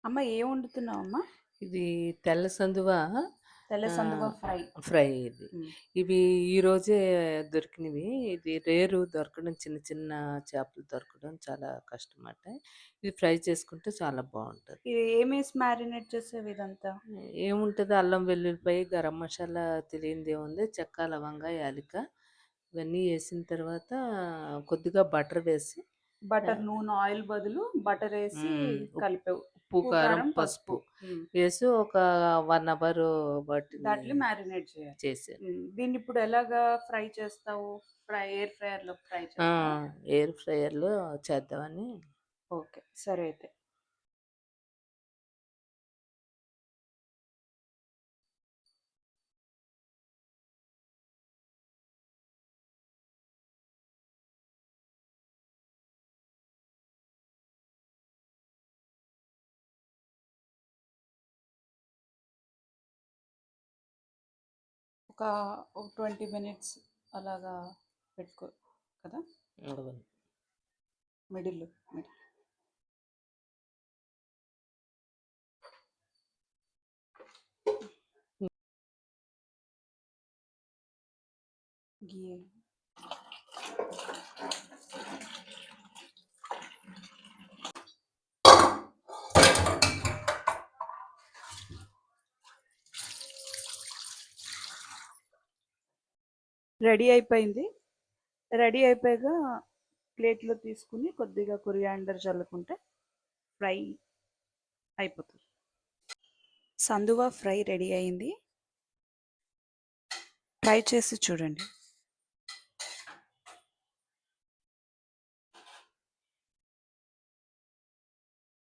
అమ్మ ఏం వండుతున్నావమ్మా? ఇది తెల్ల సందువ తెల్ల సందుగ ఫ్రై. ఫ్రై ఇది. హ్మ్. ఇవి ఈరోజే దొరికినవి. ఇది రేరు దొరకడం చిన్న చిన్న చేపలు దొరకడం చాలా కష్టమట. ఇది ఫ్రై చేసుకుంటే చాలా బావుంటది. ఇది ఏమేసి మ్యారినేట్ చేసేవి ఇదంతా? ఏముంటది అల్లం, వెల్లుల్లిపాయ, గరం మసాలా తెలియనిదేముంది. చెక్క, లవంగ, యాలిక ఇవన్నీ ఏసిన తర్వాత కొద్దిగా బటర్ వేసి బటర్, నూనె, ఆయిల్ బదులు బటర్ వేసి కలిపావు. ఉప్పు, కారం, పసుపు. పసుపు వేసి ఒక 1 అవర్ వాటిని దాంట్లో మ్యారినేట్ చేయాలి. చేశాను. దీన్ని ఇప్పుడు ఎలాగా ఫ్రై చేస్తావు? ఎయిర్ ఫ్రైయర్‌లో ఫ్రై చేస్తావా? ఎయిర్ ఫ్రైయర్‌లో చేద్దామని. ఓకే. సరే అయితే. ఒక 20 మినిట్స్ అలాగా పెట్టుకో కదా? మిడిల్‌లో. ఘీ. రెడీ అయిపోయింది. రెడీ అయిపోయాక ప్లేట్‌లో తీసుకుని కొద్దిగా కొరియాండర్ చల్లుకుంటే ఫ్రై అయిపోతుంది. సందువ ఫ్రై రెడీ అయింది. ట్రై చేసి చూడండి.